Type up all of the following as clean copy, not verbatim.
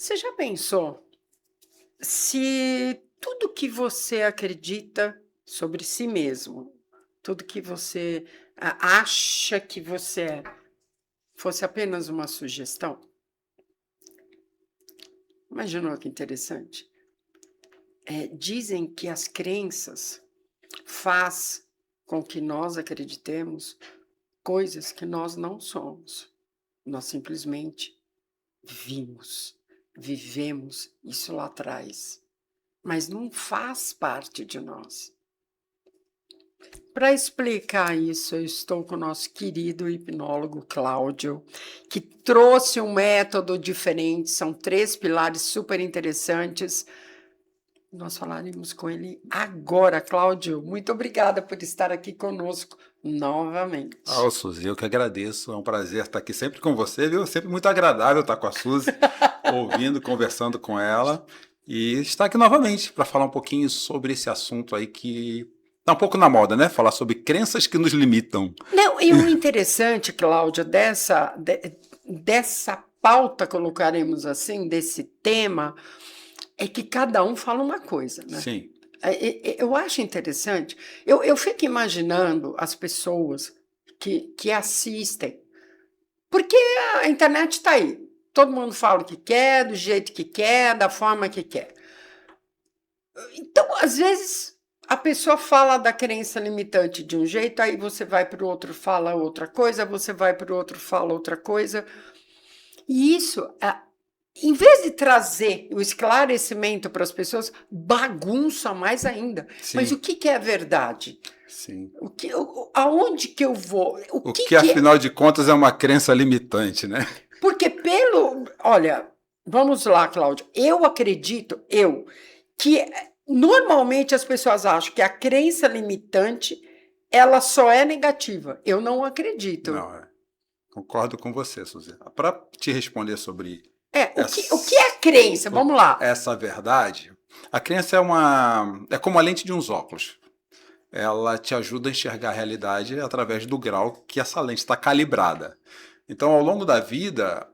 Você já pensou se tudo que você acredita sobre si mesmo, tudo que você acha que você é, fosse apenas uma sugestão? Imaginou que interessante? Dizem que as crenças faz com que nós acreditemos coisas que nós não somos. Nós simplesmente vimos, vivemos isso lá atrás, mas não faz parte de nós. Para explicar isso, eu estou com o nosso querido hipnólogo Cláudio, que trouxe um método diferente, são 3 pilares super interessantes. Nós falaremos com ele agora. Cláudio, muito obrigada por estar aqui conosco novamente. Suzy, eu que agradeço. É um prazer estar aqui sempre com você, viu? Sempre muito agradável estar com a Suzy, ouvindo, conversando com ela. E estar aqui novamente para falar um pouquinho sobre esse assunto aí que tá um pouco na moda, né? Falar sobre crenças que nos limitam. Não, e o interessante, Cláudia, dessa pauta, colocaremos assim, desse tema, é que cada um fala uma coisa, né? Sim, Eu acho interessante, eu fico imaginando as pessoas que assistem, porque a internet está aí, todo mundo fala o que quer, do jeito que quer, da forma que quer. Então, às vezes, a pessoa fala da crença limitante de um jeito, aí você vai para o outro, fala outra coisa, você vai para o outro, fala outra coisa. E isso, em vez de trazer o esclarecimento para as pessoas, bagunça mais ainda. Mas o sim, que é a verdade? sim. Aonde que eu vou? O O que que, que é? afinal de contas, é uma crença limitante, né? Porque olha, vamos lá, Cláudio. Eu acredito, que normalmente as pessoas acham que a crença limitante ela só é negativa. Eu não acredito. Não, concordo com você, Suzy. Para te responder sobre O que é a crença? Vamos lá. essa verdade, a crença é como a lente de uns óculos. Ela te ajuda a enxergar a realidade através do grau que essa lente está calibrada. Então, ao longo da vida,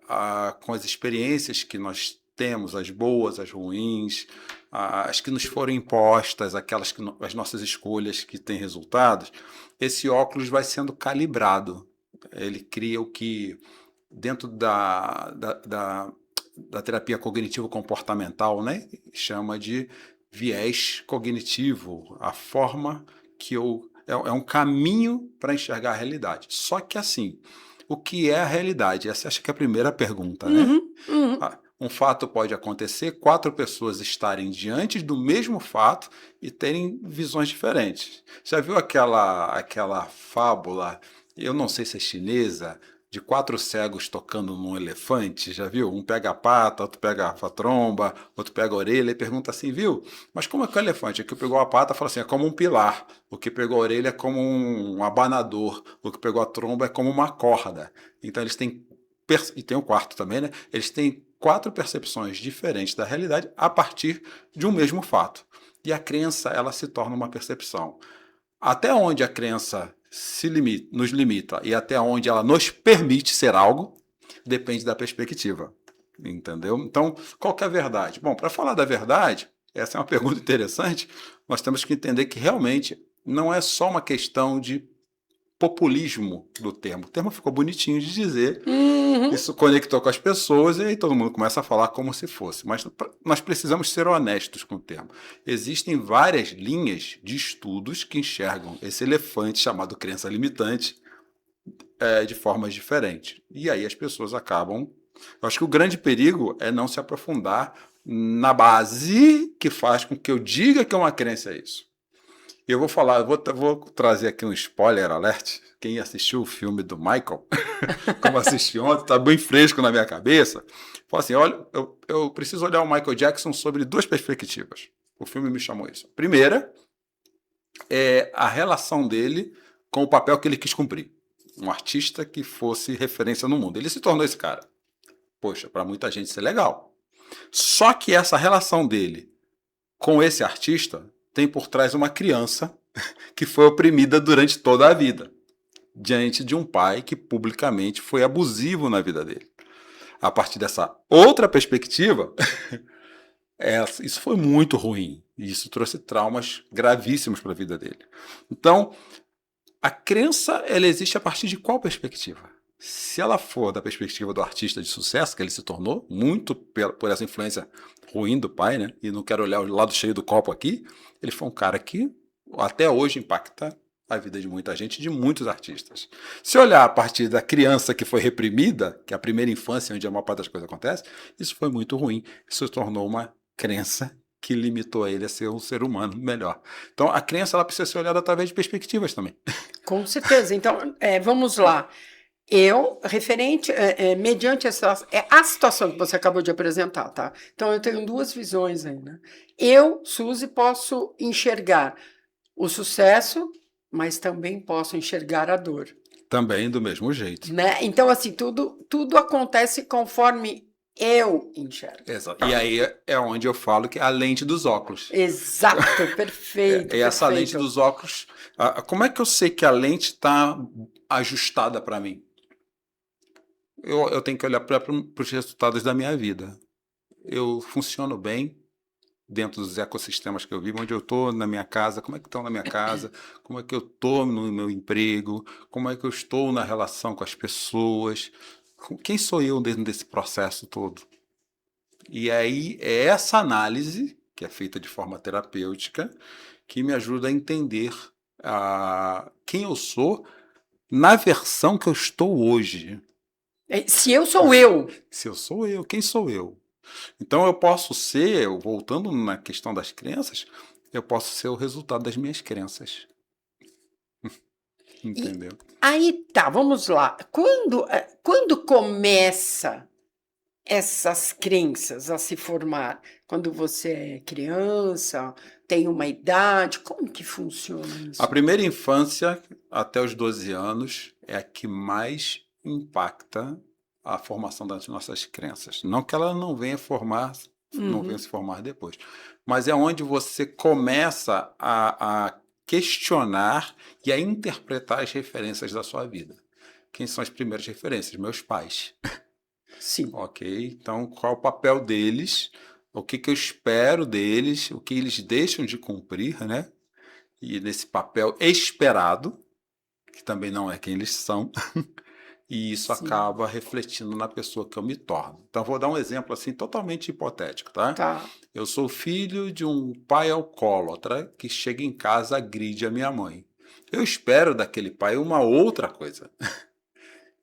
com as experiências que nós temos, as boas, as ruins, as que nos foram impostas, as nossas escolhas que têm resultados, esse óculos vai sendo calibrado. Ele cria o que, dentro da terapia cognitivo-comportamental, né, chama de viés cognitivo, a forma que é um caminho para enxergar a realidade. Só que assim, o que é a realidade? Essa acho que é a primeira pergunta, né? Uhum, uhum. Um fato pode acontecer, 4 pessoas estarem diante do mesmo fato e terem visões diferentes. Já viu aquela fábula, eu não sei se é chinesa, de 4 cegos tocando num elefante? Já viu? Um pega a pata, outro pega a tromba, outro pega a orelha e pergunta assim, viu? Mas como é que o elefante? O que pegou a pata fala assim, é como um pilar. O que pegou a orelha é como um abanador. O que pegou a tromba é como uma corda. Então eles têm e tem o quarto também, né? Eles têm 4 percepções diferentes da realidade a partir de um mesmo fato. E a crença, ela se torna uma percepção. Até onde a crença nos limita e até onde ela nos permite ser algo, depende da perspectiva. Entendeu? Então, qual que é a verdade? Bom, para falar da verdade, essa é uma pergunta interessante, nós temos que entender que realmente não é só uma questão de populismo do termo. O termo ficou bonitinho de dizer, Uhum. isso conectou com as pessoas e aí todo mundo começa a falar como se fosse. Mas nós precisamos ser honestos com o termo. Existem várias linhas de estudos que enxergam esse elefante chamado crença limitante de formas diferentes. E aí as pessoas acabam. Eu acho que o grande perigo é não se aprofundar na base que faz com que eu diga que uma crença é isso. Eu vou falar, vou trazer aqui um spoiler alert. Quem assistiu o filme do Michael, como assisti ontem, está bem fresco na minha cabeça. Fala assim: olha, eu preciso olhar o Michael Jackson sobre 2 perspectivas. O filme me chamou isso. Primeira é a relação dele com o papel que ele quis cumprir. Um artista que fosse referência no mundo. Ele se tornou esse cara. Poxa, para muita gente isso é legal. Só que essa relação dele com esse artista tem por trás uma criança que foi oprimida durante toda a vida, diante de um pai que publicamente foi abusivo na vida dele. a partir dessa outra perspectiva, isso foi muito ruim. E isso trouxe traumas gravíssimos para a vida dele. Então, a crença, ela existe a partir de qual perspectiva? Se ela for da perspectiva do artista de sucesso, que ele se tornou, muito por essa influência ruim do pai, né? E não quero olhar o lado cheio do copo aqui, ele foi um cara que até hoje impacta a vida de muita gente, de muitos artistas. Se olhar a partir da criança que foi reprimida, que é a primeira infância onde a maior parte das coisas acontece, isso foi muito ruim. Isso se tornou uma crença que limitou ele a ser um ser humano melhor. Então, a crença ela precisa ser olhada através de perspectivas também. Com certeza. Então, vamos lá. Eu, mediante a situação que você acabou de apresentar, tá? Então, eu tenho duas visões aí, né? Eu, Suzy, posso enxergar o sucesso, mas também posso enxergar a dor, Também do mesmo jeito. né? Então, assim, tudo acontece conforme eu enxergo. Exato. E aí é onde eu falo que é a lente dos óculos. Exato, perfeito. É essa perfeito. lente dos óculos. Como é que eu sei que a lente está ajustada para mim? Eu tenho que olhar para os resultados da minha vida. Eu funciono bem dentro dos ecossistemas que eu vivo, onde eu estou na minha casa, como é que estão na minha casa, como é que eu estou no meu emprego, como é que eu estou na relação com as pessoas, quem sou eu dentro desse processo todo? E aí é essa análise, que é feita de forma terapêutica, que me ajuda a entender quem eu sou na versão que eu estou hoje. Se eu sou eu. Se eu sou eu, quem sou eu? Então eu posso ser, voltando na questão das crenças, eu posso ser o resultado das minhas crenças. Entendeu? Aí tá, vamos lá. Quando começa essas crenças a se formar? Quando você é criança, tem uma idade, como que funciona isso? A primeira infância, até os 12 anos, é a que mais impacta a formação das nossas crenças. Não que ela não venha formar, não venha se formar depois, mas é onde você começa a questionar e a interpretar as referências da sua vida. Quem são as primeiras referências? Meus pais. Sim. Ok? Então, qual é o papel deles? O que eu espero deles? O que eles deixam de cumprir, né? E nesse papel esperado, que também não é quem eles são, e isso Sim. acaba refletindo na pessoa que eu me torno. Então, vou dar um exemplo assim totalmente hipotético, tá? Tá. Eu sou filho de um pai alcoólatra que chega em casa e agride a minha mãe. Eu espero daquele pai uma outra coisa.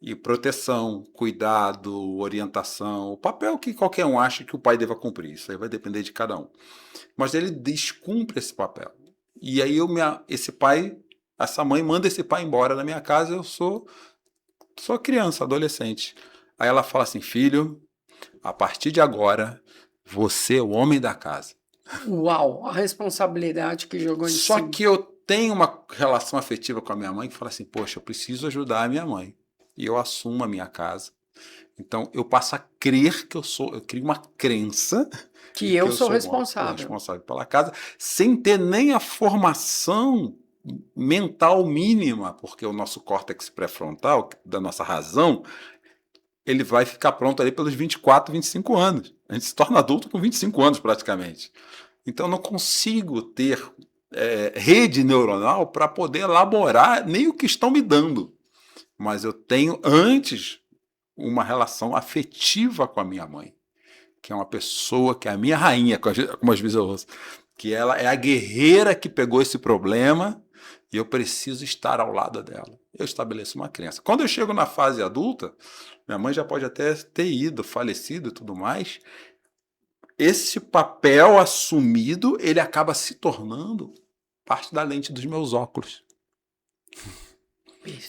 E proteção, cuidado, orientação, o papel que qualquer um acha que o pai deva cumprir. Isso aí vai depender de cada um. Mas ele descumpre esse papel. E aí essa mãe manda esse pai embora da minha casa, eu sou criança, adolescente. Aí ela fala assim: filho, a partir de agora, você é o homem da casa. Uau, a responsabilidade que jogou em Só cima. que eu tenho uma relação afetiva com a minha mãe que fala assim: poxa, eu preciso ajudar a minha mãe. E eu assumo a minha casa. Então eu passo a crer que eu crio uma crença Que eu sou sou responsável. responsável pela casa, sem ter nem a formação mental mínima, porque o nosso córtex pré-frontal, da nossa razão, ele vai ficar pronto ali pelos 24, 25 anos. A gente se torna adulto com 25 anos praticamente. Então eu não consigo ter rede neuronal para poder elaborar nem o que estão me dando. Mas eu tenho antes uma relação afetiva com a minha mãe, que é uma pessoa que é a minha rainha, como às vezes eu ouço, que ela é a guerreira que pegou esse problema e eu preciso estar ao lado dela. Eu estabeleço uma crença. Quando eu chego na fase adulta, minha mãe já pode até ter ido, falecido e tudo mais, esse papel assumido, ele acaba se tornando parte da lente dos meus óculos.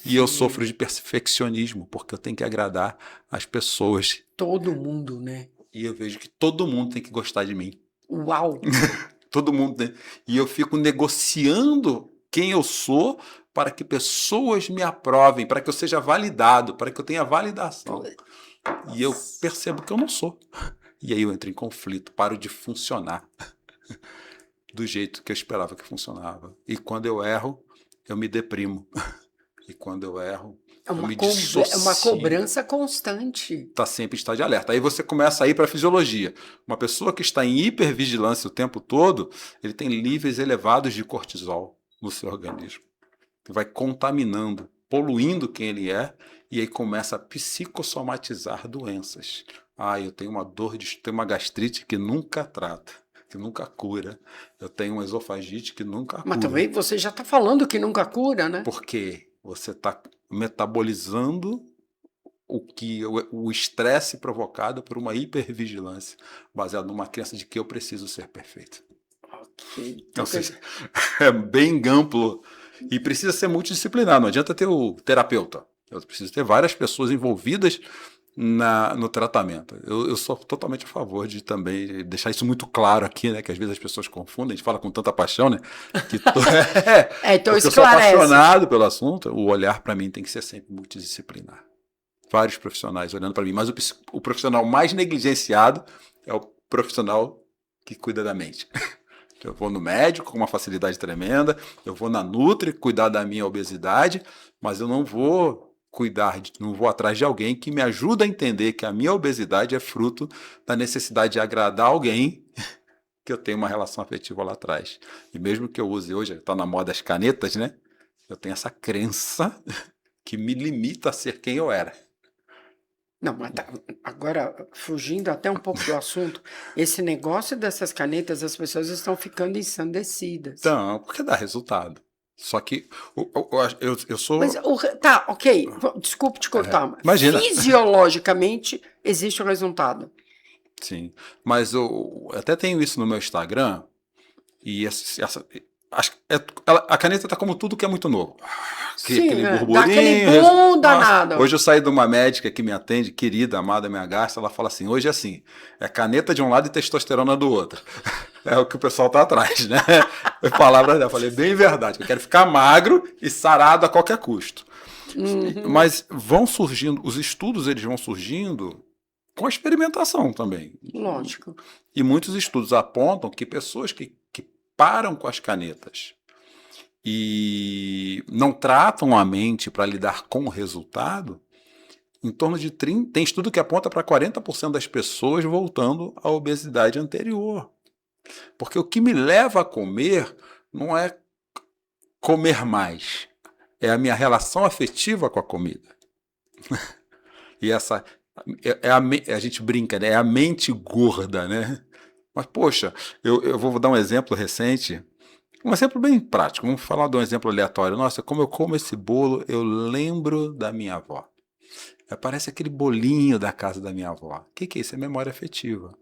E eu sofro de perfeccionismo, porque eu tenho que agradar as pessoas. Todo mundo, né? E eu vejo que todo mundo tem que gostar de mim. Uau! Todo mundo tem. E eu fico negociando quem eu sou para que pessoas me aprovem, para que eu seja validado, para que eu tenha validação. E eu percebo que eu não sou. E aí eu entro em conflito, paro de funcionar do jeito que eu esperava que funcionava. E quando eu erro, eu me deprimo. E quando eu erro, É Eu uma, me é uma dissocio. cobrança constante. Está sempre em estado de alerta. Aí você começa a ir para a fisiologia. Uma pessoa que está em hipervigilância o tempo todo, ele tem níveis elevados de cortisol no seu organismo, que vai contaminando, poluindo quem ele é, e aí começa a psicossomatizar doenças. Ah, eu tenho uma dor de, tenho uma gastrite que nunca trata, que nunca cura. Eu tenho uma esofagite que nunca Mas cura. também você já está falando que nunca cura, né? Porque você está metabolizando o estresse provocado por uma hipervigilância, baseado numa crença de que eu preciso ser perfeito. Ok. Ou Então, quer seja, dizer, é bem amplo e precisa ser multidisciplinar. Não adianta ter o terapeuta. Eu preciso ter várias pessoas envolvidas no tratamento. Eu sou totalmente a favor de também deixar isso muito claro aqui, né? Que às vezes as pessoas confundem, a gente fala com tanta paixão, né? Que então porque eu sou esclarece. apaixonado pelo assunto, o olhar para mim tem que ser sempre multidisciplinar. Vários profissionais olhando para mim, mas o profissional mais negligenciado é o profissional que cuida da mente. Eu vou no médico com uma facilidade tremenda, eu vou na Nutri cuidar da minha obesidade, mas eu não vou não vou atrás de alguém que me ajuda a entender que a minha obesidade é fruto da necessidade de agradar alguém que eu tenho uma relação afetiva lá atrás. E mesmo que eu use hoje, está na moda as canetas, né? Eu tenho essa crença que me limita a ser quem eu era. Não, mas agora, fugindo até um pouco do assunto, esse negócio dessas canetas, as pessoas estão ficando ensandecidas. Então, porque dá resultado. Só que eu Mas, sou. tá, ok, desculpe te cortar, mas Imagina. fisiologicamente existe o resultado. Sim. Mas eu até tenho isso no meu Instagram. E a caneta tá como tudo que é muito novo. Cria Sim, aquele dá aquele burburinho. boom Nossa, danado. hoje eu saí de uma médica que me atende, querida, amada, minha gasta. Ela fala assim: hoje é assim, é caneta de um lado e testosterona do outro. É o que o pessoal tá atrás, né? Palavras dela. Eu falei, bem verdade, eu quero ficar magro e sarado a qualquer custo. Uhum, Mas vão surgindo, os estudos eles vão surgindo com a experimentação também. lógico. E muitos estudos apontam que pessoas que param com as canetas e não tratam a mente para lidar com o resultado, em torno de 30, tem estudo que aponta para 40% das pessoas voltando à obesidade anterior. Porque o que me leva a comer não é comer mais, é a minha relação afetiva com a comida. E essa a gente brinca, né? É a mente gorda, né? Mas, poxa, eu vou dar um exemplo recente. Um exemplo bem prático. Vamos falar de um exemplo aleatório. Nossa, como eu como esse bolo, eu lembro da minha avó. Parece aquele bolinho da casa da minha avó. O que é isso? É memória afetiva.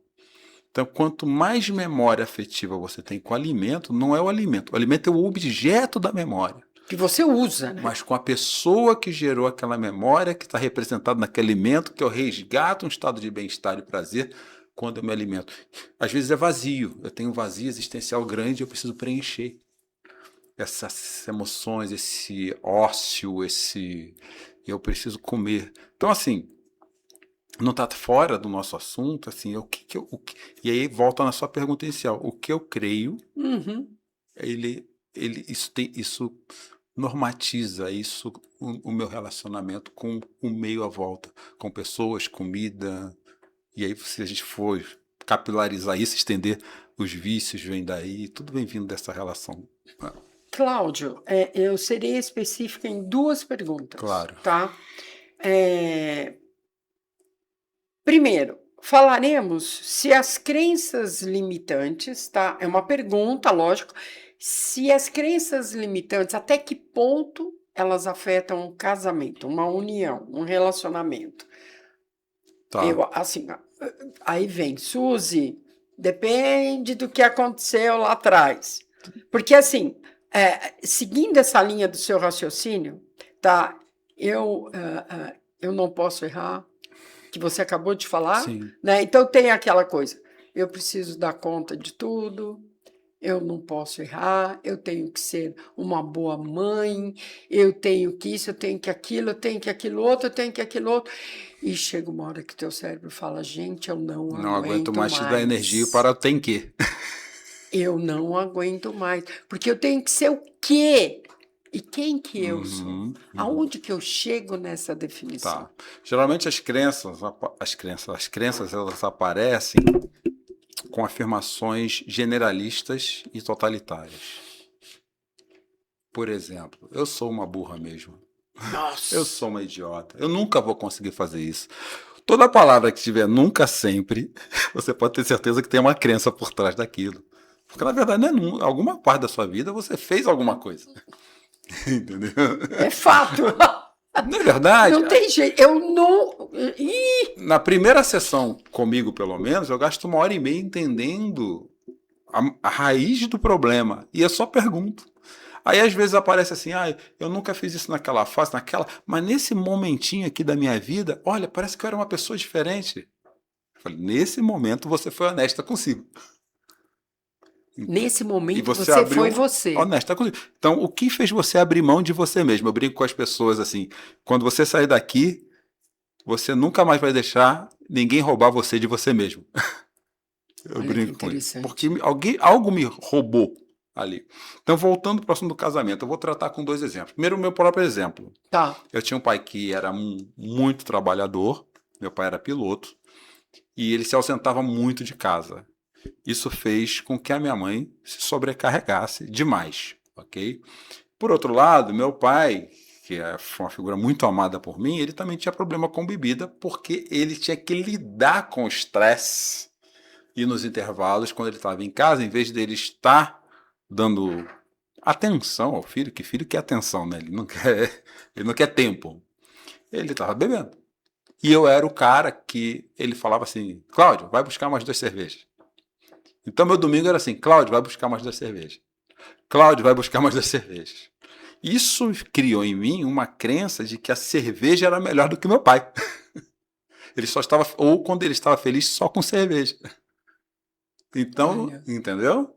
Então, quanto mais memória afetiva você tem com o alimento, não é o alimento. O alimento é o objeto da memória. Que você usa, né? Mas com a pessoa que gerou aquela memória, que está representada naquele alimento, que eu resgato um estado de bem-estar e prazer quando eu me alimento. Às vezes é vazio. Eu tenho um vazio existencial grande e eu preciso preencher essas emoções, esse ócio, esse eu preciso comer. Então, assim, não está fora do nosso assunto, assim, e aí volta na sua pergunta inicial. O que eu creio, Uhum. isso normatiza isso, o meu relacionamento com o meio à volta, com pessoas, comida, e aí se a gente for capilarizar isso, estender os vícios, vem daí, tudo vem vindo dessa relação. Cláudio, eu seria específica em duas perguntas, Claro. tá? Primeiro, falaremos se as crenças limitantes, tá? É uma pergunta, lógico. Se as crenças limitantes, até que ponto elas afetam um casamento, uma união, um relacionamento? Tá. Assim, aí vem, Suzy, depende do que aconteceu lá atrás. Porque, assim, seguindo essa linha do seu raciocínio, tá? Eu não posso errar, que você acabou de falar, Sim. né? Então tem aquela coisa, eu preciso dar conta de tudo, eu não posso errar, eu tenho que ser uma boa mãe, eu tenho que isso, eu tenho que aquilo, eu tenho que aquilo outro, eu tenho que aquilo outro. E chega uma hora que teu cérebro fala, gente, eu não Não aguento aguento mais te dar energia mais. para o tem que. Eu não aguento mais. Porque eu tenho que ser o quê? E quem que eu sou? Uhum, uhum. Aonde que eu chego nessa definição? Tá. Geralmente as crenças elas aparecem com afirmações generalistas e totalitárias. Por exemplo, eu sou uma burra mesmo. Eu sou Nossa! uma idiota. Eu nunca vou conseguir fazer isso. Toda palavra que tiver nunca, sempre, você pode ter certeza que tem uma crença por trás daquilo. Porque na verdade, não é alguma parte da sua vida você fez alguma coisa. Entendeu? É fato. Não é verdade? Não tem jeito. Eu não. Ih! Na primeira sessão, comigo pelo menos, eu gasto 1h30 entendendo a raiz do problema. E eu só pergunto. Aí às vezes aparece assim, eu nunca fiz isso naquela fase, mas nesse momentinho aqui da minha vida, olha, parece que eu era uma pessoa diferente. Eu falei, nesse momento você foi honesta consigo. Nesse E momento você você abriu foi você. honesta consigo. Então, o que fez você abrir mão de você mesmo? Eu brinco com as pessoas assim, quando você sair daqui, você nunca mais vai deixar ninguém roubar você de você mesmo. Eu Olha que brinco com isso. Porque interessante. algo me roubou ali. Então, voltando para o assunto do casamento, eu vou tratar com 2 exemplos. Primeiro, o meu próprio exemplo. Tá. Eu tinha um pai que era muito trabalhador, meu pai era piloto, e ele se ausentava muito de casa. Isso fez com que a minha mãe se sobrecarregasse demais, ok? Por outro lado, meu pai, foi uma figura muito amada por mim, ele também tinha problema com bebida, porque ele tinha que lidar com o estresse. E nos intervalos, quando ele estava em casa, em vez dele estar dando atenção ao filho, que filho quer atenção, né? Ele não quer tempo. Ele estava bebendo. E eu era o cara que ele falava assim, Cláudio, vai buscar mais 2 cervejas. Então meu domingo era assim, Cláudio, vai buscar mais 2 cervejas. Cláudio, vai buscar mais 2 cervejas. Isso criou em mim uma crença de que a cerveja era melhor do que meu pai. Ele só estava, ou quando ele estava feliz, só com cerveja. Então, Olha. entendeu?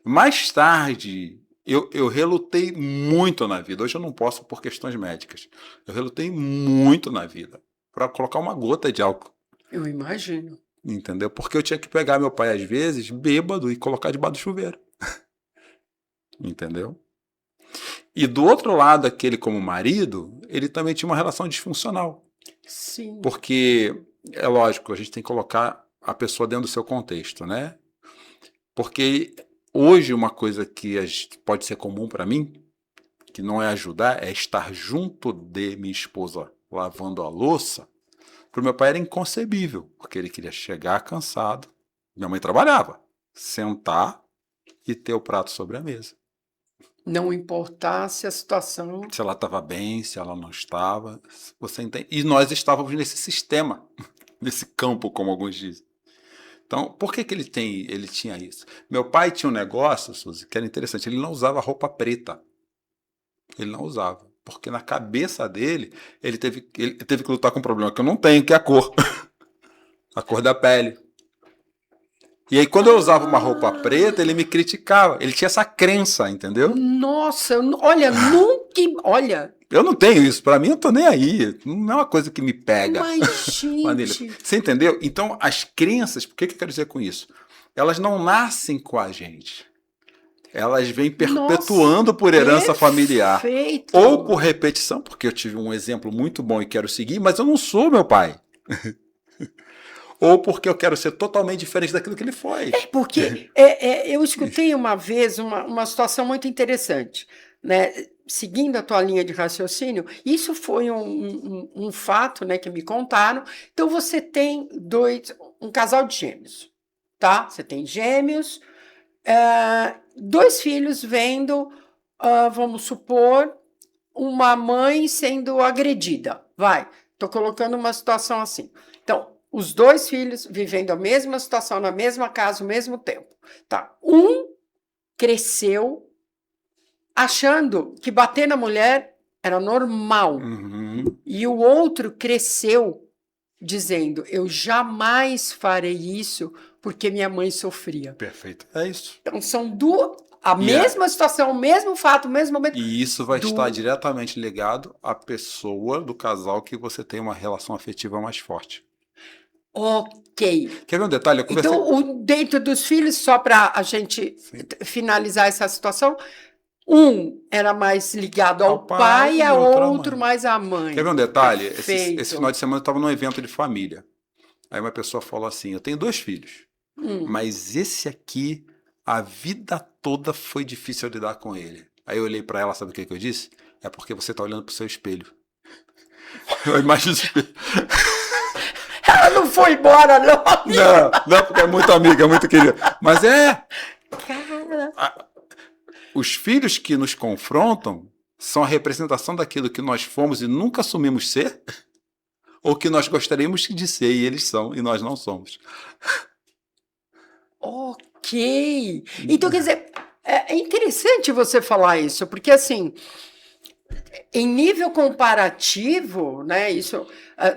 Mais tarde, eu relutei muito na vida. Hoje eu não posso por questões médicas. Eu relutei muito na vida para colocar uma gota de álcool. Eu imagino. Entendeu? Porque eu tinha que pegar meu pai, às vezes, bêbado, e colocar debaixo do chuveiro. Entendeu? E do outro lado, aquele como marido, ele também tinha uma relação disfuncional. Sim. Porque, é lógico, a gente tem que colocar a pessoa dentro do seu contexto, né? Porque hoje uma coisa que pode ser comum para mim, que não é ajudar, é estar junto de minha esposa lavando a louça. Para o meu pai era inconcebível, porque ele queria chegar cansado. Minha mãe trabalhava. Sentar e ter o prato sobre a mesa. Não importasse a situação. Se ela estava bem, se ela não estava. Você entende? E nós estávamos nesse sistema, nesse campo, como alguns dizem. Então, por que ele tinha isso? Meu pai tinha um negócio, Suzy, que era interessante. Ele não usava roupa preta. Ele não usava. Porque na cabeça dele, ele teve que lutar com um problema que eu não tenho, que é a cor. A cor da pele. E aí, quando eu usava uma roupa preta, ele me criticava. Ele tinha essa crença, entendeu? Nossa, olha, nunca. Olha. Eu não tenho isso. Pra mim, eu tô nem aí. Não é uma coisa que me pega. Mas, gente. Você entendeu? Então, as crenças, o que eu quero dizer com isso? Elas não nascem com a gente. Elas vêm perpetuando por herança familiar. Ou por repetição, porque eu tive um exemplo muito bom e quero seguir, mas eu não sou meu pai. Ou porque eu quero ser totalmente diferente daquilo que ele foi. Porque eu escutei uma vez uma situação muito interessante, né? Seguindo a tua linha de raciocínio, isso foi um fato, né, que me contaram. Então você tem um casal de gêmeos, tá? Você tem gêmeos, 2 filhos vendo, vamos supor, uma mãe sendo agredida. Estou colocando uma situação assim. Então, os 2 filhos vivendo a mesma situação, na mesma casa, ao mesmo tempo. Tá? Um cresceu achando que bater na mulher era normal. Uhum. E o outro cresceu dizendo, eu jamais farei isso porque minha mãe sofria. Perfeito. É isso. Então, são a mesma situação, o mesmo fato, o mesmo momento. E isso vai estar diretamente ligado à pessoa do casal que você tem uma relação afetiva mais forte. Ok. Quer ver um detalhe? Eu conversei... Então, dentro dos filhos, só para a gente finalizar essa situação, Um era mais ligado ao Ao pai pai, e a outro à outro mãe. mais à mãe. Quer ver um detalhe? Esse Perfeito. final de semana eu estava num evento de família. Aí uma pessoa falou assim: eu tenho 2 filhos, mas esse aqui, a vida toda foi difícil lidar com ele. Aí eu olhei para ela, sabe o que eu disse? É porque você está olhando para o seu espelho. Eu imagino o espelho. Ela não foi embora, não. Não, porque é muito amiga, é muito querida. Mas Cara. os filhos que nos confrontam são a representação daquilo que nós fomos e nunca assumimos ser, ou que nós gostaríamos de ser e eles são e nós não somos. Ok. Então, quer dizer, é interessante você falar isso, porque assim, em nível comparativo, né? Isso,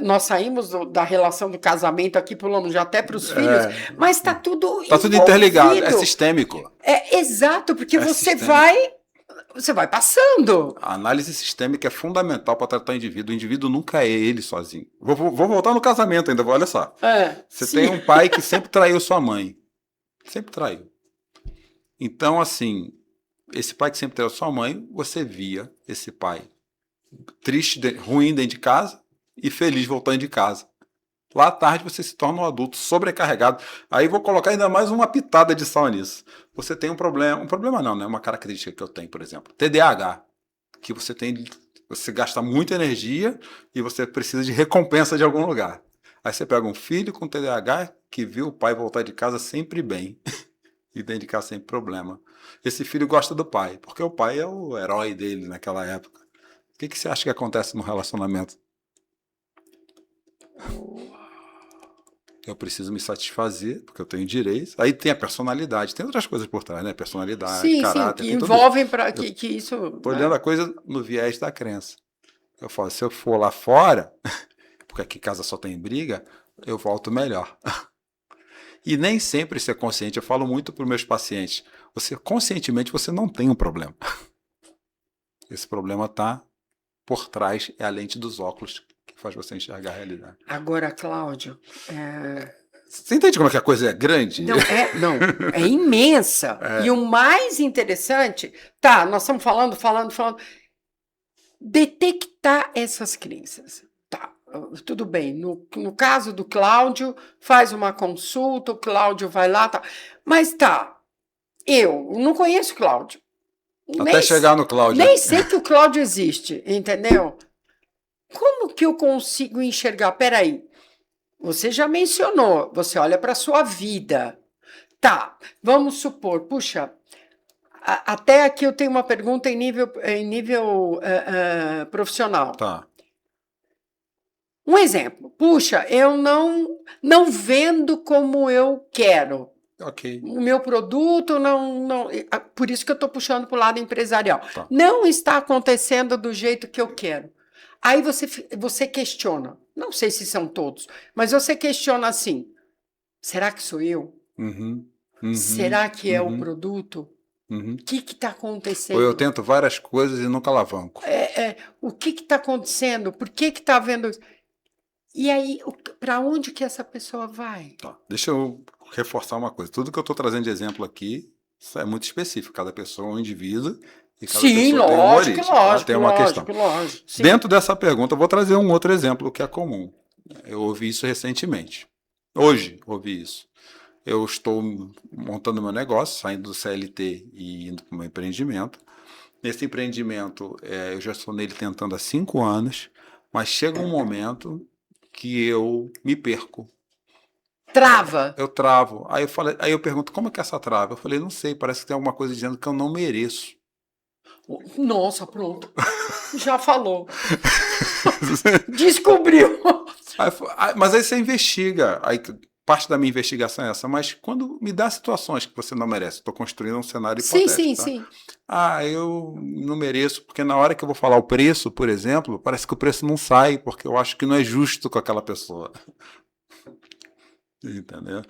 nós saímos da relação do casamento aqui, pulamos já até para os filhos, mas está tudo Tá tudo interligado, é sistêmico. É exato, porque você sistêmico. vai passando. A análise sistêmica é fundamental para tratar o indivíduo. O indivíduo nunca é ele sozinho. Vou voltar no casamento ainda, olha só. Você tem um pai que sempre traiu sua mãe. Sempre traiu. Então, assim, esse pai que sempre traiu sua mãe, você via esse pai triste, ruim dentro de casa e feliz voltando de casa. Lá à tarde você se torna um adulto sobrecarregado. Aí vou colocar ainda mais uma pitada de sal nisso. Você tem um problema não, né? Uma característica que eu tenho, por exemplo, TDAH, que você gasta muita energia e você precisa de recompensa de algum lugar. Aí você pega um filho com TDAH que viu o pai voltar de casa sempre bem e dentro de casa sem problema. Esse filho gosta do pai, porque o pai é o herói dele naquela época. O que você acha que acontece no relacionamento? Eu preciso me satisfazer, porque eu tenho direitos. Aí tem a personalidade, tem outras coisas por trás, né? Personalidade, caráter. Sim, que envolvem para que isso. Estou olhando a coisa no viés da crença. Eu falo, se eu for lá fora, porque aqui em casa só tem briga, eu volto melhor. E nem sempre isso é consciente. Eu falo muito para os meus pacientes. Conscientemente, você não tem um problema. Esse problema está por trás, é a lente dos óculos que faz você enxergar a realidade. Agora, Cláudio... Você entende como é que a coisa é grande? Não, é imensa. E o mais interessante... Tá, nós estamos falando. Detectar essas crenças. Tá, tudo bem. No caso do Cláudio, faz uma consulta, o Cláudio vai lá, tá. Mas tá, eu não conheço o Cláudio. Até chegar no Cláudio. Nem sei que o Cláudio existe, entendeu? Como que eu consigo enxergar? Peraí, você já mencionou, você olha para a sua vida. Tá, vamos supor, puxa, até aqui eu tenho uma pergunta em nível profissional. Tá. Um exemplo, puxa, eu não vendo como eu quero. Ok. O meu produto não. Por isso que eu estou puxando para o lado empresarial. Tá. Não está acontecendo do jeito que eu quero. Aí você questiona. Não sei se são todos, mas você questiona assim: será que sou eu? Será que é o produto? O que está acontecendo? Ou eu tento várias coisas e nunca alavanco. O que está acontecendo? Por que está havendo isso? E aí, para onde que essa pessoa vai? Tá. Deixa eu reforçar uma coisa. Tudo que eu estou trazendo de exemplo aqui é muito específico. Cada pessoa é um indivíduo e cada pessoa tem uma origem. Tem uma questão. Sim. Dentro dessa pergunta, eu vou trazer um outro exemplo que é comum. Eu ouvi isso recentemente. Hoje, ouvi isso. Eu estou montando meu negócio, saindo do CLT e indo para o meu empreendimento. Nesse empreendimento, eu já estou nele tentando há 5 anos, mas chega um momento que eu me perco. Trava. Eu travo. Aí eu pergunto, como é que é essa trava? Eu falei, não sei, parece que tem alguma coisa dizendo que eu não mereço. Nossa, pronto. Já falou. Descobriu. Mas aí você investiga. Aí parte da minha investigação é essa. Mas quando me dá situações que você não merece, estou construindo um cenário hipotético. Sim. Eu não mereço, porque na hora que eu vou falar o preço, por exemplo, parece que o preço não sai, porque eu acho que não é justo com aquela pessoa. Entendeu?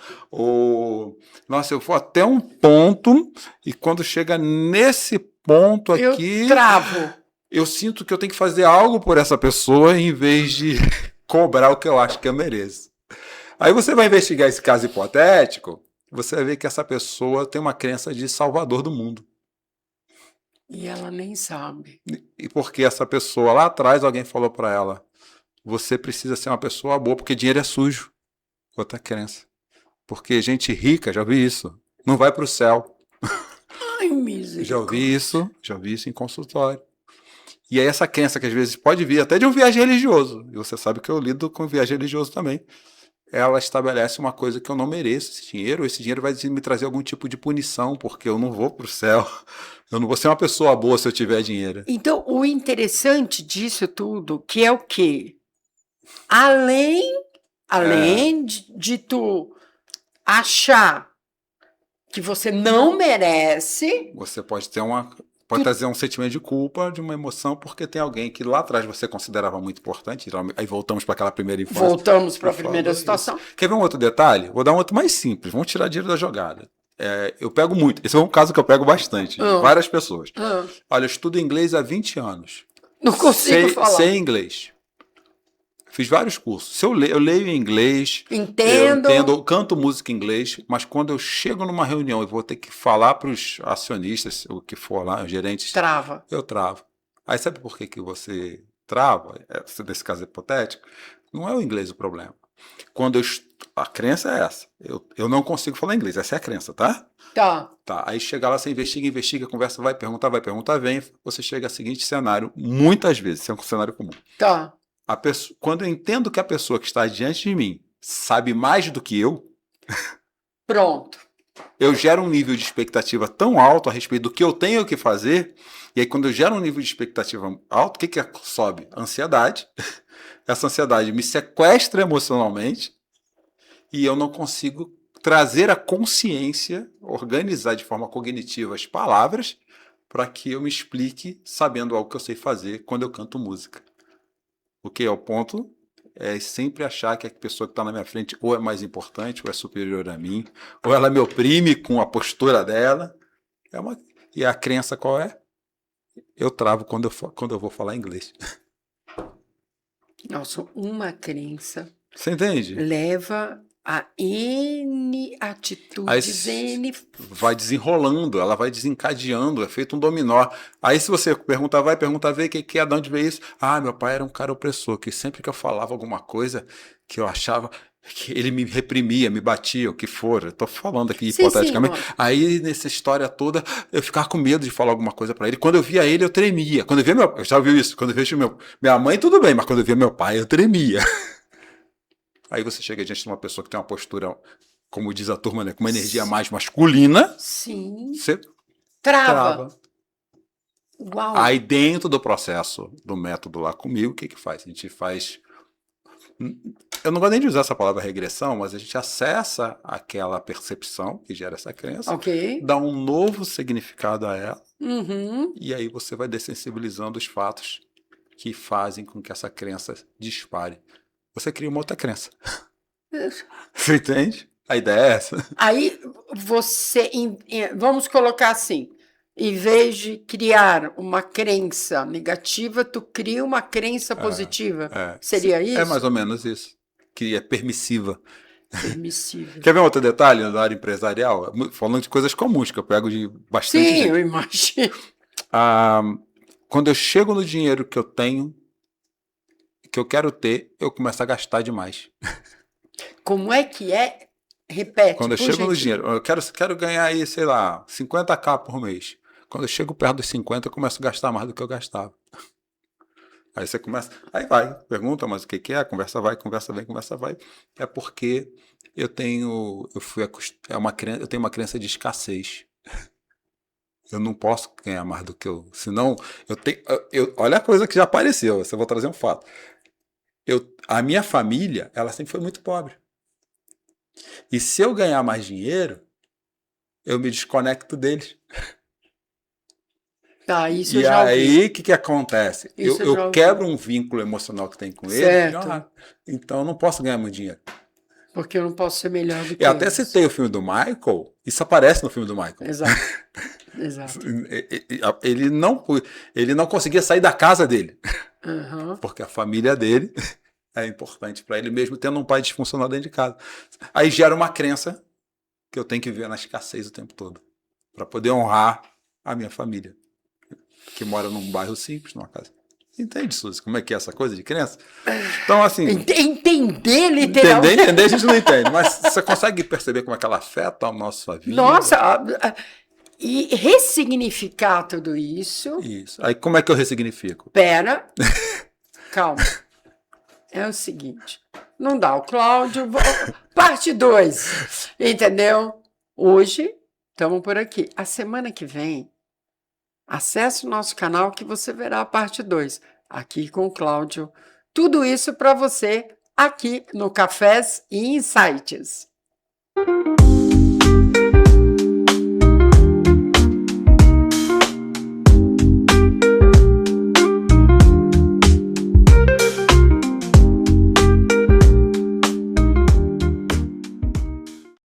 Nossa, eu vou até um ponto e quando chega nesse ponto aqui, eu travo. Eu sinto que eu tenho que fazer algo por essa pessoa em vez de cobrar o que eu acho que eu mereço. Aí você vai investigar esse caso hipotético, você vai ver que essa pessoa tem uma crença de salvador do mundo. E ela nem sabe. E porque essa pessoa lá atrás, alguém falou para ela, você precisa ser uma pessoa boa, porque dinheiro é sujo. Outra crença. Porque gente rica, já vi isso, não vai para o céu. Ai, misericórdia. Já vi isso em consultório. E aí essa crença que às vezes pode vir até de um viagem religioso, e você sabe que eu lido com viagem religioso também, ela estabelece uma coisa que eu não mereço esse dinheiro vai me trazer algum tipo de punição, porque eu não vou para o céu, eu não vou ser uma pessoa boa se eu tiver dinheiro. Então, o interessante disso tudo, que é o quê? Além, além de tu achar que você não merece, Você pode ter pode trazer um sentimento de culpa, de uma emoção, porque tem alguém que lá atrás você considerava muito importante, aí voltamos para aquela primeira infância. voltamos para a e primeira falou situação. isso. Quer ver um outro detalhe? Vou dar um outro mais simples, vamos tirar dinheiro da jogada. Eu pego muito, esse é um caso que eu pego bastante, de várias pessoas. Olha, eu estudo inglês há 20 anos. Não consigo falar. Sei inglês. Fiz vários cursos. Se eu leio em inglês, Entendo. eu canto música em inglês, mas quando eu chego numa reunião e vou ter que falar para os acionistas, o que for lá, os gerentes, Trava. eu travo. Aí sabe por que você trava? Nesse caso hipotético, não é o inglês o problema. A crença é essa. Eu não consigo falar inglês, essa é a crença, tá? Tá. Tá. Aí chega lá, você investiga, conversa, vai perguntar, vem. Você chega ao seguinte cenário, muitas vezes, isso é um cenário comum. Tá. Quando eu entendo que a pessoa que está diante de mim sabe mais do que eu, pronto. Eu gero um nível de expectativa tão alto a respeito do que eu tenho que fazer, e aí quando eu gero um nível de expectativa alto, o que sobe? Ansiedade. Essa ansiedade me sequestra emocionalmente e eu não consigo trazer a consciência, organizar de forma cognitiva as palavras para que eu me explique sabendo algo que eu sei fazer quando eu canto música. O que é o ponto? É sempre achar que a pessoa que está na minha frente ou é mais importante, ou é superior a mim, ou ela me oprime com a postura dela. E a crença qual é? Eu travo quando eu vou falar inglês. Nossa, uma crença Você entende? leva a N atitudes, N... Vai desenrolando, ela vai desencadeando, é feito um dominó. Aí se você pergunta vai, pergunta vê, o que é, de onde veio isso? Ah, meu pai era um cara opressor, que sempre que eu falava alguma coisa que eu achava que ele me reprimia, me batia, o que for. Eu tô falando aqui hipoteticamente. Sim, aí nessa história toda, eu ficava com medo de falar alguma coisa para ele. Quando eu via ele, eu tremia. Quando eu via eu já ouviu isso? Quando eu vejo minha mãe, tudo bem, mas quando eu via meu pai, eu tremia. Aí você chega diante de uma pessoa que tem uma postura, como diz a turma, né, com uma energia mais masculina. Sim. Você trava. Uau. Aí dentro do processo do método lá comigo, o que faz? A gente faz... Eu não gosto nem de usar essa palavra regressão, mas a gente acessa aquela percepção que gera essa crença, dá um novo significado a ela, e aí você vai dessensibilizando os fatos que fazem com que essa crença dispare. Você cria uma outra crença. Você entende? A ideia é essa. Aí você, vamos colocar assim, em vez de criar uma crença negativa, tu cria uma crença positiva. Seria isso? É mais ou menos isso. Que é permissiva. Permissiva. Quer ver um outro detalhe na área empresarial? Falando de coisas comuns, que eu pego de bastante gente. Sim, eu imagino. Quando eu chego no dinheiro que eu tenho, que eu quero ter, eu começo a gastar demais. Como é que é? Repete. Quando eu chego no dinheiro, eu quero ganhar aí, sei lá, 50k por mês. Quando eu chego perto dos 50, eu começo a gastar mais do que eu gastava. Aí você começa, aí vai, pergunta, mas o que é? Conversa vai, conversa vem, conversa vai. É porque eu tenho uma crença de escassez. Eu não posso ganhar mais do que eu, senão olha a coisa que já apareceu, eu vou trazer um fato. A minha família, ela sempre foi muito pobre. E se eu ganhar mais dinheiro, eu me desconecto deles. Tá, isso e já aí, o que acontece? Eu quebro um vínculo emocional que tem com ele. Então, eu não posso ganhar muito dinheiro. Porque eu não posso ser melhor do que eu até citei o filme do Michael. Isso aparece no filme do Michael. Exato. Exato. Ele não conseguia sair da casa dele. Porque a família dele é importante para ele, mesmo tendo um pai disfuncional dentro de casa. Aí gera uma crença que eu tenho que viver na escassez o tempo todo. Para poder honrar a minha família. que mora num bairro simples, numa casa. Entende, Suzy, como é que é essa coisa de crença? Então, assim... Entender, literalmente. Entender a gente não entende, mas você consegue perceber como é que ela afeta a nossa vida? Nossa, e ressignificar tudo isso. Isso. Aí como é que eu ressignifico? Pera, calma. É o seguinte, não dá o Cláudio, parte 2, entendeu? Hoje, estamos por aqui. A semana que vem, acesse o nosso canal que você verá a parte 2, aqui com o Cláudio. Tudo isso para você aqui no Cafés e Insights.